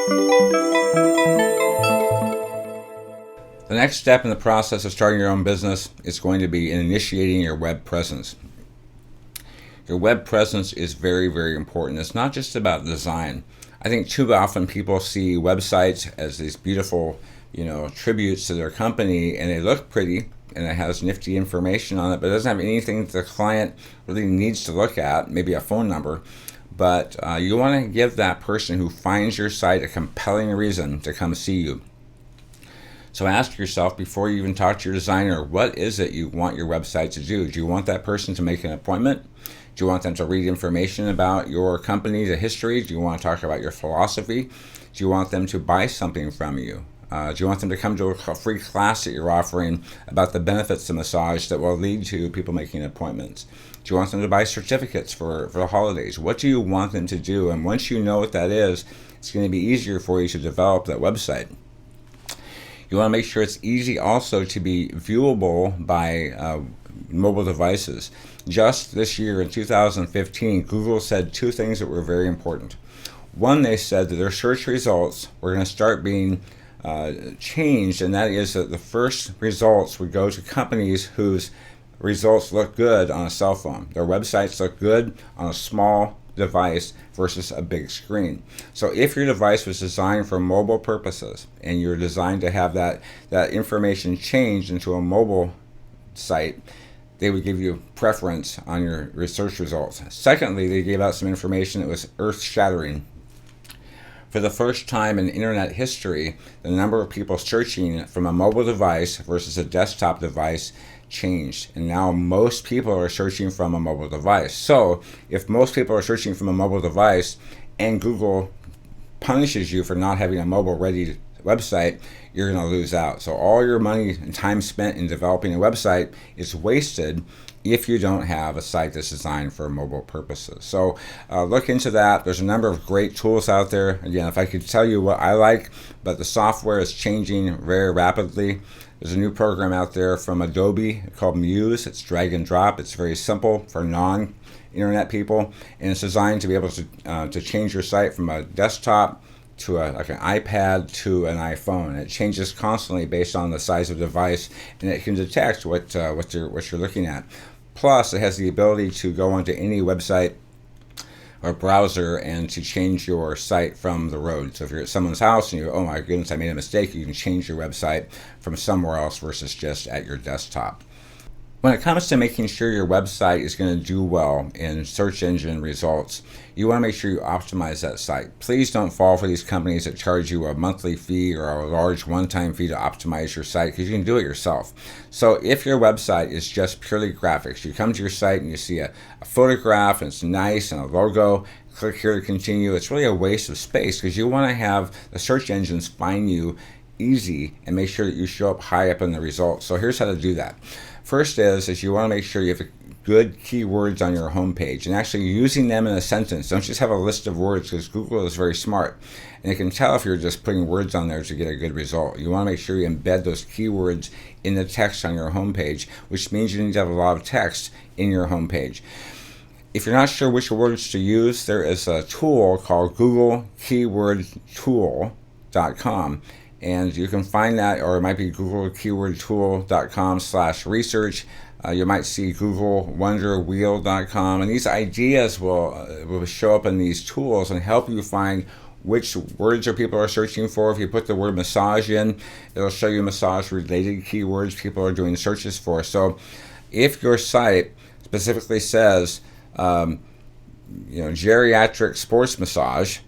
The next step in the process of starting your own business is going to be initiating your web presence. Your web presence is very, very important. It's not just about design. I think too often people see websites as these beautiful, tributes to their company, and they look pretty and it has nifty information on it, but it doesn't have anything that the client really needs to look at, maybe a phone number. But you want to give that person who finds your site a compelling reason to come see you. So ask yourself before you even talk to your designer, what is it you want your website to do? Do you want that person to make an appointment? Do you want them to read information about your company, the history? Do you want to talk about your philosophy? Do you want them to buy something from you? Do you want them to come to a free class that you're offering about the benefits of massage that will lead to people making appointments? Do you want them to buy certificates for the holidays? What do you want them to do? And once you know what that is, it's going to be easier for you to develop that website. You want to make sure it's easy also to be viewable by mobile devices. Just this year in 2015, Google said two things that were very important. One, they said that their search results were going to start being changed, and that is that the first results would go to companies whose results look good on a cell phone. Their websites look good on a small device versus a big screen. So if your device was designed for mobile purposes and you're designed to have that information changed into a mobile site, they would give you preference on your research results. Secondly, they gave out some information that was earth-shattering. For the first time in internet history, the number of people searching from a mobile device versus a desktop device changed. And now most people are searching from a mobile device. So if most people are searching from a mobile device and Google punishes you for not having a mobile-ready website, you're going to lose out. So all your money and time spent in developing a website is wasted if you don't have a site that's designed for mobile purposes. So look into that. There's a number of great tools out there. Again, if I could tell you what I like, but the software is changing very rapidly. There's a new program out there from Adobe called Muse. It's drag and drop. It's very simple for non-internet people, and it's designed to be able to change your site from a desktop to like an iPad to an iPhone. It changes constantly based on the size of the device, and it can detect what you're looking at. Plus, it has the ability to go onto any website or browser and to change your site from the road. So if you're at someone's house and oh my goodness, I made a mistake, you can change your website from somewhere else versus just at your desktop. When it comes to making sure your website is going to do well in search engine results, you want to make sure you optimize that site. Please don't fall for these companies that charge you a monthly fee or a large one-time fee to optimize your site, because you can do it yourself. So if your website is just purely graphics, you come to your site and you see a photograph and it's nice and a logo, click here to continue. It's really a waste of space because you want to have the search engines find you easy and make sure that you show up high up in the results. So here's how to do that. First is you want to make sure you have good keywords on your homepage and actually using them in a sentence. Don't just have a list of words, because Google is very smart and it can tell if you're just putting words on there to get a good result. You want to make sure you embed those keywords in the text on your homepage, which means you need to have a lot of text in your homepage. If you're not sure which words to use, there is a tool called Google Keyword Tool.com. And you can find that, or it might be googlekeywordtool.com/research. You might see googlewonderwheel.com. And these ideas will show up in these tools and help you find which words people are searching for. If you put the word massage in, it'll show you massage-related keywords people are doing searches for. So if your site specifically says, geriatric sports massage,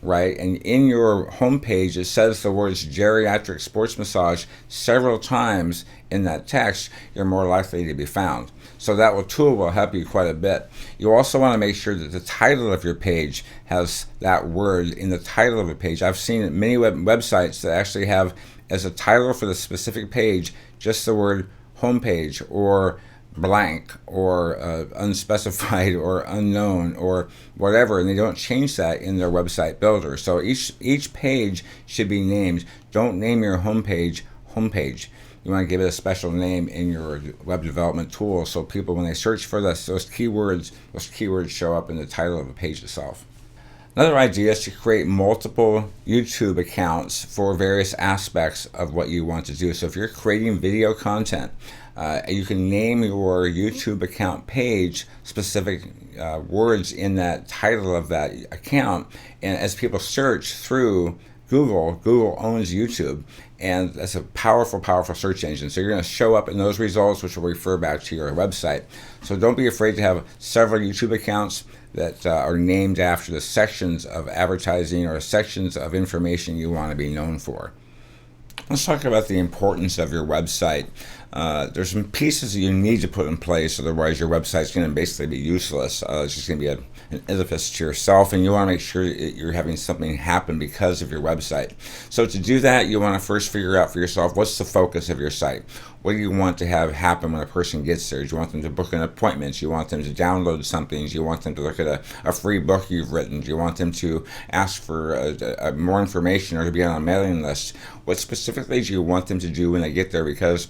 right, and in your homepage it says the words geriatric sports massage several times in that text, you're more likely to be found. So that tool will help you quite a bit. You also want to make sure that the title of your page has that word in the title of a page. I've seen many websites that actually have as a title for the specific page just the word homepage or blank or unspecified or unknown or whatever, and they don't change that in their website builder. So each page should be named. Don't name your homepage. You want to give it a special name in your web development tool so people, when they search for those keywords show up in the title of the page itself. Another idea is to create multiple YouTube accounts for various aspects of what you want to do. So if you're creating video content, you can name your YouTube account page specific words in that title of that account. And as people search through Google owns YouTube, and that's a powerful, powerful search engine. So you're going to show up in those results, which will refer back to your website. So don't be afraid to have several YouTube accounts that are named after the sections of advertising or sections of information you want to be known for. Let's talk about the importance of your website. There's some pieces that you need to put in place, otherwise your website's going to basically be useless. It's just going to be an edifice to yourself, and you want to make sure that you're having something happen because of your website. So to do that, you want to first figure out for yourself, what's the focus of your site? What do you want to have happen when a person gets there? Do you want them to book an appointment? Do you want them to download something? Do you want them to look at a free book you've written? Do you want them to ask for more information or to be on a mailing list? What specifically do you want them to do when they get there? Because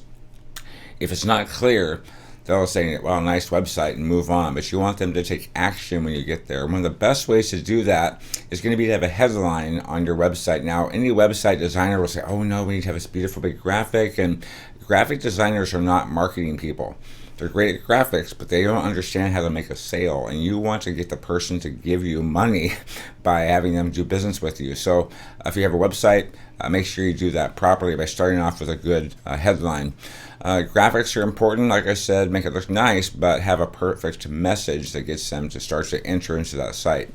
if it's not clear, they'll say, well, nice website, and move on. But you want them to take action when you get there. One of the best ways to do that is going to be to have a headline on your website. Now, any website designer will say, oh no, we need to have this beautiful big graphic. And graphic designers are not marketing people. They're great at graphics, but they don't understand how to make a sale. And you want to get the person to give you money by having them do business with you. So if you have a website, make sure you do that properly by starting off with a good headline. Graphics are important, like I said, make it look nice, but have a perfect message that gets them to start to enter into that site.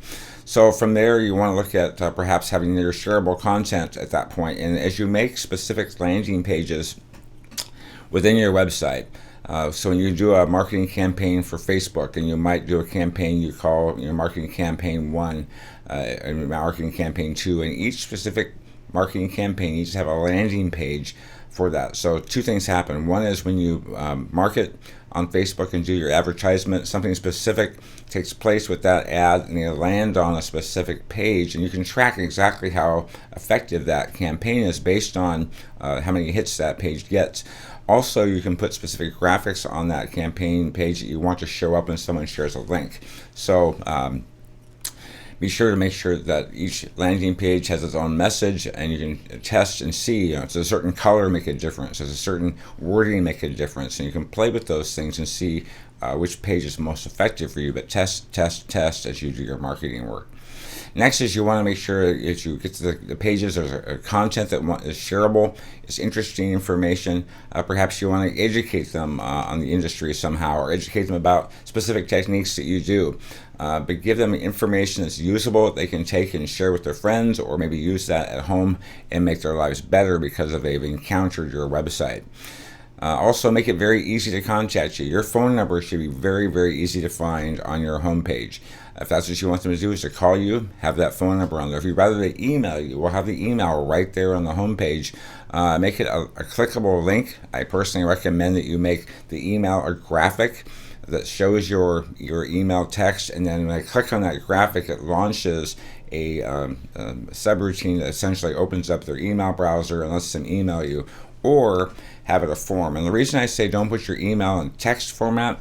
So from there, you want to look at perhaps having your shareable content at that point. And as you make specific landing pages within your website, so when you do a marketing campaign for Facebook, and you might do a campaign you call your marketing campaign 1 and marketing campaign 2, and each specific marketing campaign needs to have a landing page for that. So two things happen. One is when you market on Facebook and do your advertisement, something specific takes place with that ad, and you land on a specific page, and you can track exactly how effective that campaign is based on how many hits that page gets. Also, you can put specific graphics on that campaign page that you want to show up when someone shares a link. So be sure to make sure that each landing page has its own message, and you can test and see, does a certain color make a difference? Does a certain wording make a difference? And you can play with those things and see which page is most effective for you, but test as you do your marketing work. Next is you want to make sure as you get to the pages, there's a content that is shareable, it's interesting information. Perhaps you want to educate them on the industry somehow, or educate them about specific techniques that you do. But give them information that's usable that they can take and share with their friends, or maybe use that at home and make their lives better because they've encountered your website. Also, make it very easy to contact you. Your phone number should be very, very easy to find on your homepage. If that's what you want them to do, is to call you, have that phone number on there. If you'd rather they email you, we'll have the email right there on the homepage. Make it a clickable link. I personally recommend that you make the email a graphic that shows your email text, and then when I click on that graphic, it launches a subroutine that essentially opens up their email browser and lets them email you, or have it a form. And the reason I say don't put your email in text format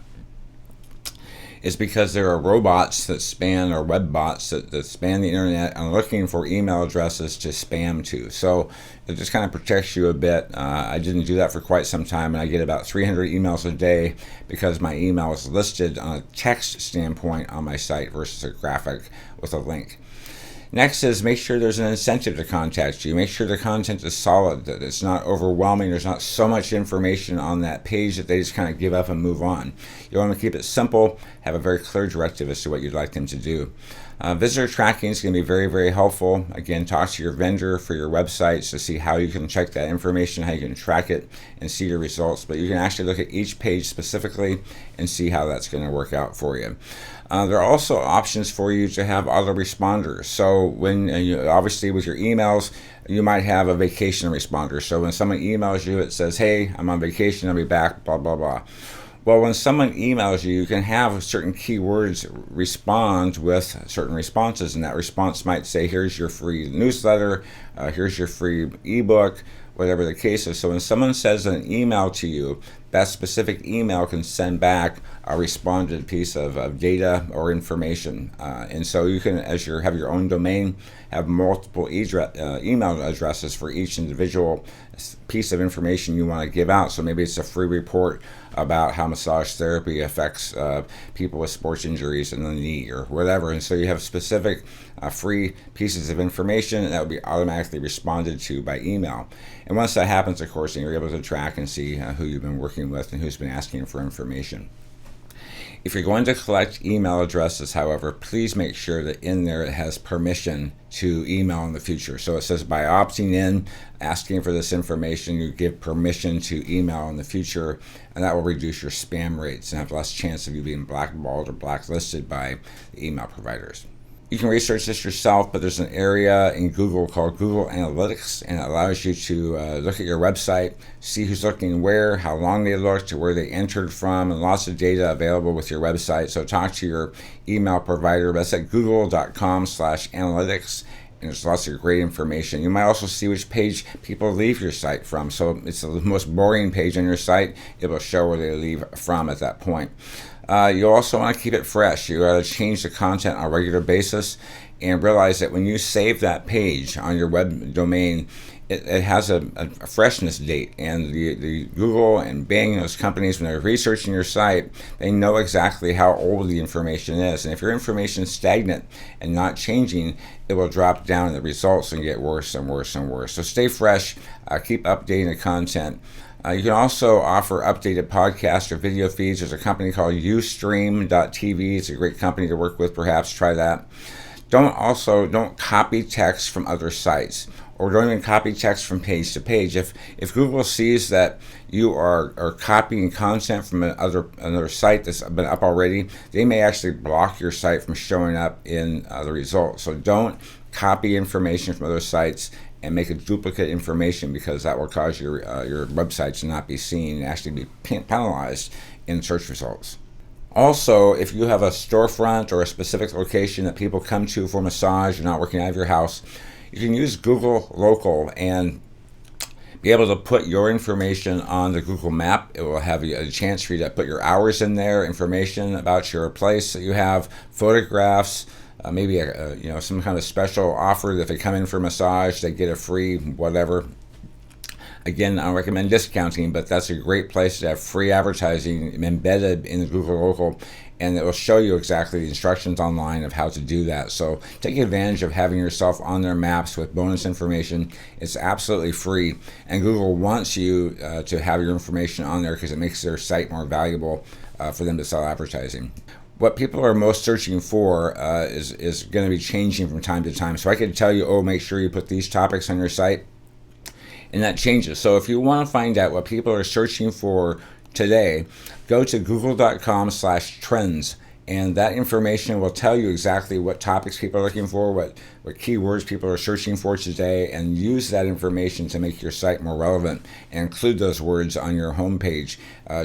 is because there are robots that span, or web bots that span the internet and looking for email addresses to spam to. So it just kind of protects you a bit. I didn't do that for quite some time, and I get about 300 emails a day because my email is listed on a text standpoint on my site versus a graphic with a link. Next is make sure there's an incentive to contact you. Make sure the content is solid, that it's not overwhelming. There's not so much information on that page that they just kind of give up and move on. You want to keep it simple, have a very clear directive as to what you'd like them to do. Visitor tracking is going to be very, very helpful. Again, talk to your vendor for your websites to see how you can check that information, how you can track it and see your results. But you can actually look at each page specifically and see how that's going to work out for you. There are also options for you to have autoresponders. So when obviously with your emails, you might have a vacation responder. So when someone emails you, it says, hey, I'm on vacation, I'll be back, blah, blah, blah. Well, when someone emails you, you can have certain keywords respond with certain responses, and that response might say, here's your free newsletter, here's your free ebook, whatever the case is. So when someone says an email to you that specific email can send back a responded piece of data or information. And so you can, as you have your own domain, have multiple email addresses for each individual piece of information you want to give out. So maybe it's a free report about how massage therapy affects people with sports injuries in the knee or whatever. And so you have specific free pieces of information that will be automatically responded to by email. And once that happens, of course, you're able to track and see who you've been working with and who's been asking for information. If you're going to collect email addresses, however, please make sure that in there it has permission to email in the future. So it says by opting in, asking for this information, you give permission to email in the future, and that will reduce your spam rates and have less chance of you being blackballed or blacklisted by the email providers. You can research this yourself, but there's an area in Google called Google Analytics, and it allows you to look at your website, see who's looking where, how long they looked, to where they entered from, and lots of data available with your website. So talk to your email provider. That's at google.com/analytics, and there's lots of great information. You might also see which page people leave your site from. So it's the most boring page on your site. It will show where they leave from at that point. You also want to keep it fresh. You got to change the content on a regular basis and realize that when you save that page on your web domain, it has a freshness date. And the Google and Bing, those companies, when they're researching your site, they know exactly how old the information is. And if your information is stagnant and not changing, it will drop down in the results and get worse and worse and worse. So stay fresh, keep updating the content. You can also offer updated podcast or video feeds. There's a company called Ustream.tv. It's a great company to work with. Perhaps try that. Don't copy text from other sites, or don't even copy text from page to page. If Google sees that you are copying content from another site that's been up already, they may actually block your site from showing up in the results. So don't copy information from other sites and make a duplicate information, because that will cause your website to not be seen and actually be penalized in search results. Also, if you have a storefront or a specific location that people come to for massage, you're not working out of your house, you can use Google Local and be able to put your information on the Google map. It will have a chance for you to put your hours in there, information about your place that you have, photographs, maybe some kind of special offer that if they come in for massage, they get a free whatever. Again, I don't recommend discounting, but that's a great place to have free advertising embedded in the Google Local, and it will show you exactly the instructions online of how to do that. So take advantage of having yourself on their maps with bonus information. It's absolutely free, and Google wants you to have your information on there because it makes their site more valuable for them to sell advertising. What people are most searching for is going to be changing from time to time. So I could tell you, make sure you put these topics on your site, and that changes. So if you want to find out what people are searching for today, go to google.com/trends, and that information will tell you exactly what topics people are looking for, what keywords people are searching for today, and use that information to make your site more relevant and include those words on your homepage.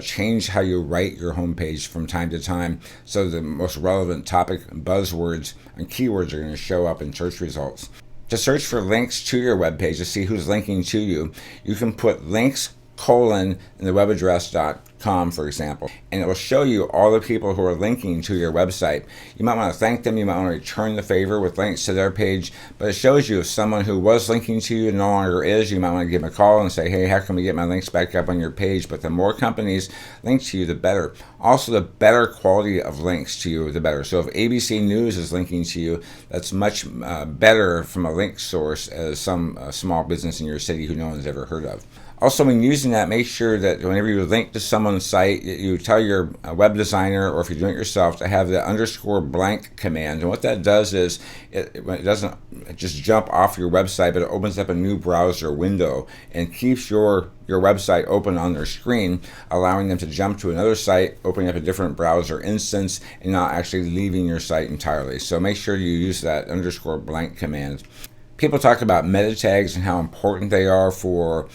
Change how you write your homepage from time to time so the most relevant topic buzzwords and keywords are going to show up in search results. To search for links to your webpage to see who's linking to you, you can put links in the web address.com, for example, and it will show you all the people who are linking to your website. You might want to thank them, you might want to return the favor with links to their page, but it shows you if someone who was linking to you no longer is. You might want to give them a call and say, hey, how can we get my links back up on your page? But the more companies link to you, the better. Also, the better quality of links to you, the better. So if ABC News is linking to you, that's much better from a link source as some small business in your city who no one's ever heard of. Also, when using that, make sure that whenever you link to someone's site, you tell your web designer, or if you're doing it yourself, to have the _blank command. And what that does is, it doesn't just jump off your website, but it opens up a new browser window and keeps your website open on their screen, allowing them to jump to another site, opening up a different browser instance, and not actually leaving your site entirely. So make sure you use that _blank command. People talk about meta tags and how important they are for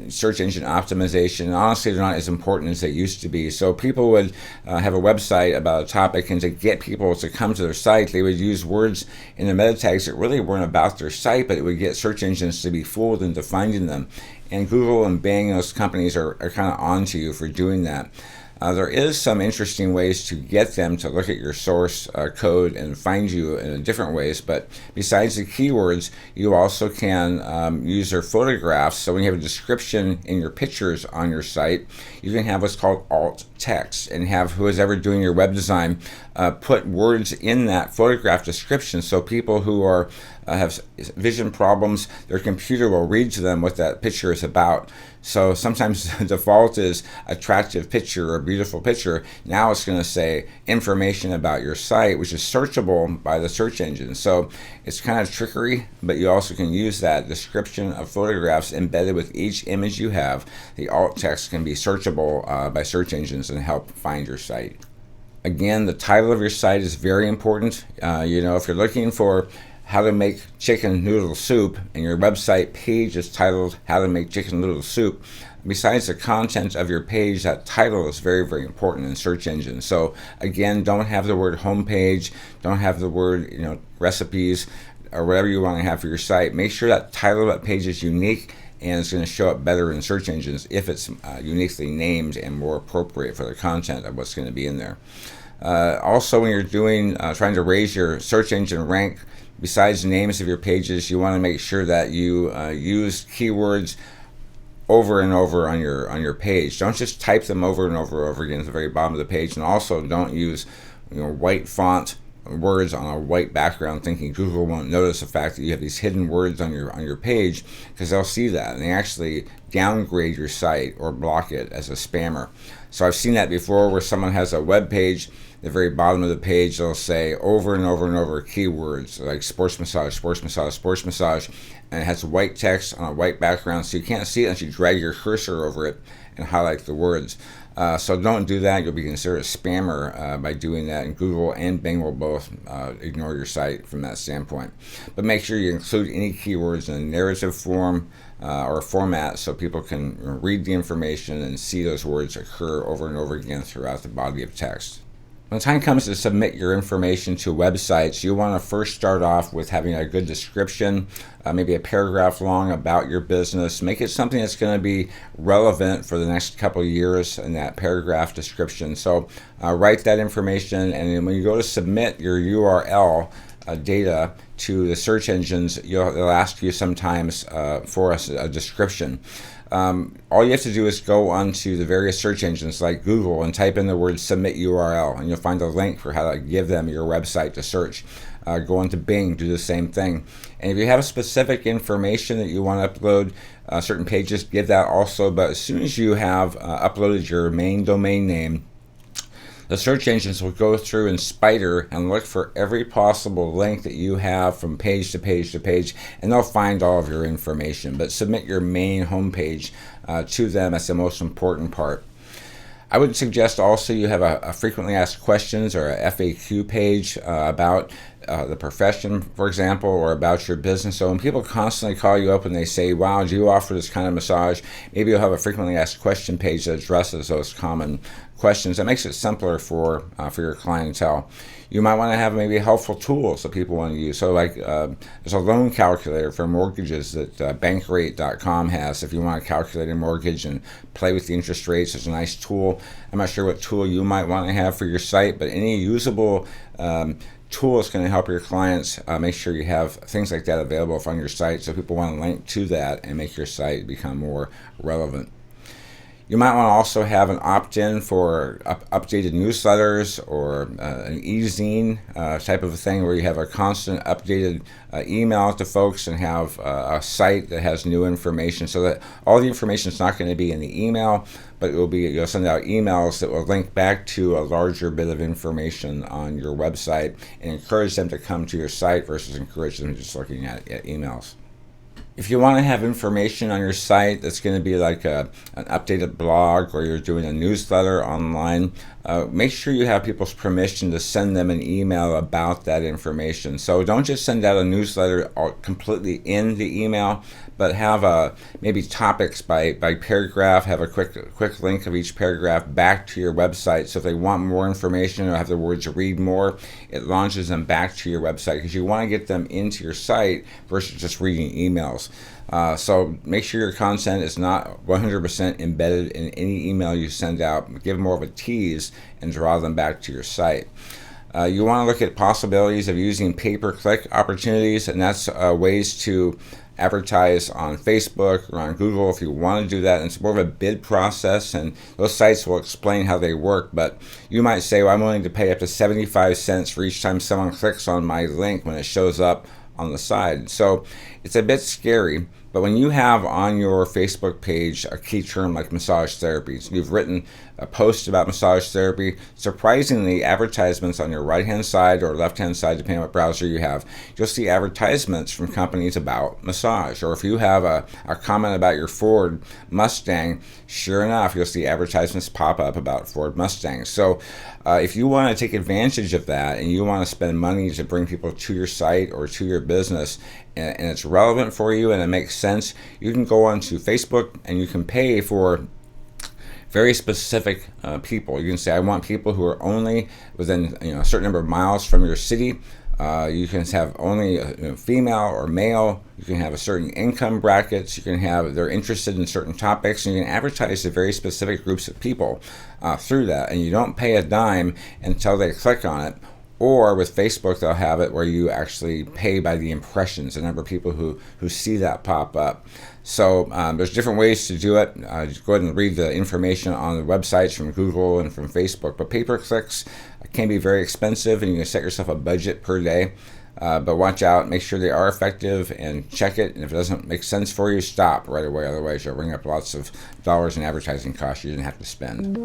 search engine optimization. Honestly, they're not as important as they used to be. So people would have a website about a topic, and to get people to come to their site, they would use words in the meta tags that really weren't about their site, but it would get search engines to be fooled into finding them. And Google and Bing, those companies are kind of onto you for doing that. There is some interesting ways to get them to look at your source code and find you in different ways, but besides the keywords, you also can use their photographs. So when you have a description in your pictures on your site, you can have what's called alt text, and have whoever's ever doing your web design put words in that photograph description, so people who are have vision problems, their computer will read to them what that picture is about. So sometimes the default is attractive picture or beautiful picture. Now it's going to say information about your site, which is searchable by the search engine. So it's kind of trickery, but you also can use that description of photographs embedded with each image you have. The alt text can be searchable by search engines and help find your site. Again, the title of your site is very important. If you're looking for how to make chicken noodle soup and your website page is titled how to make chicken noodle soup, besides the content of your page, that title is very, very important in search engines. So again, don't have the word homepage, don't have the word recipes or whatever you want to have for your site. Make sure that title of that page is unique, and it's going to show up better in search engines if it's uniquely named and more appropriate for the content of what's going to be in there. Also, when you're trying to raise your search engine rank, besides the names of your pages, you want to make sure that you use keywords over and over on your page. Don't just type them over and over again at the very bottom of the page, and also don't use white font words on a white background thinking Google won't notice the fact that you have these hidden words on your page, because they'll see that and they actually downgrade your site or block it as a spammer. So I've seen that before, where someone has a web page, the very bottom of the page they'll say over and over and over keywords like sports massage, sports massage, sports massage, and it has white text on a white background, so you can't see it unless you drag your cursor over it and highlight the words. So don't do that. You'll be considered a spammer by doing that, and Google and Bing will both ignore your site from that standpoint. But make sure you include any keywords in a narrative form or format so people can read the information and see those words occur over and over again throughout the body of text. When the time comes to submit your information to websites, you want to first start off with having a good description, maybe a paragraph long about your business. Make it something that's going to be relevant for the next couple of years in that paragraph description. So write that information, and then when you go to submit your URL data to the search engines, they'll ask you sometimes for a description. All you have to do is go onto the various search engines like Google and type in the word submit URL, and you'll find a link for how to give them your website to search. Go into Bing, do the same thing. And if you have specific information that you want to upload, certain pages, give that also. But as soon as you have uploaded your main domain name, the search engines will go through and spider and look for every possible link that you have from page to page to page, and they'll find all of your information. But submit your main homepage to them. That's the most important part. I would suggest also you have a frequently asked questions or a FAQ page about the profession, for example, or about your business. So when people constantly call you up and they say, wow, do you offer this kind of massage? Maybe you'll have a frequently asked question page that addresses those common questions. That makes it simpler for your clientele. You might want to have maybe helpful tools that people want to use. So like there's a loan calculator for mortgages that Bankrate.com has. If you want to calculate a mortgage and play with the interest rates, it's a nice tool. I'm not sure what tool you might want to have for your site, but any usable tool is going to help your clients. Make sure you have things like that available on your site so people want to link to that and make your site become more relevant. You might want to also have an opt-in for updated newsletters or an e-zine type of a thing where you have a constant updated email to folks and have a site that has new information, so that all the information is not going to be in the email, but you'll send out emails that will link back to a larger bit of information on your website and encourage them to come to your site versus encourage them just looking at emails. If you want to have information on your site that's going to be like an updated blog, or you're doing a newsletter online, make sure you have people's permission to send them an email about that information. So don't just send out a newsletter completely in the email, but have maybe topics by paragraph, have a quick link of each paragraph back to your website. So if they want more information or have the words read more, it launches them back to your website, because you want to get them into your site versus just reading emails. So make sure your content is not 100% embedded in any email you send out. Give more of a tease and draw them back to your site. You want to look at possibilities of using pay-per-click opportunities, and that's ways to advertise on Facebook or on Google if you want to do that. And it's more of a bid process, and those sites will explain how they work. But you might say, well, I'm willing to pay up to 75 cents for each time someone clicks on my link when it shows up on the side. So it's a bit scary, but when you have on your Facebook page a key term like massage therapy, so you've written a post about massage therapy, surprisingly, advertisements on your right-hand side or left-hand side, depending on what browser you have, you'll see advertisements from companies about massage. Or if you have a comment about your Ford Mustang, sure enough, you'll see advertisements pop up about Ford Mustangs. So if you want to take advantage of that and you want to spend money to bring people to your site or to your business, and it's relevant for you and it makes sense, you can go onto Facebook and you can pay for very specific people. You can say, I want people who are only within a certain number of miles from your city. You can have only female or male. You can have a certain income brackets. You can have they're interested in certain topics, and you can advertise to very specific groups of people through that. And you don't pay a dime until they click on it. Or with Facebook, they'll have it where you actually pay by the impressions, the number of people who see that pop up. So there's different ways to do it. Just go ahead and read the information on the websites from Google and from Facebook. But pay-per-clicks can be very expensive, and you can set yourself a budget per day. But watch out, make sure they are effective, and check it. And if it doesn't make sense for you, stop right away. Otherwise, you'll bring up lots of dollars in advertising costs you didn't have to spend.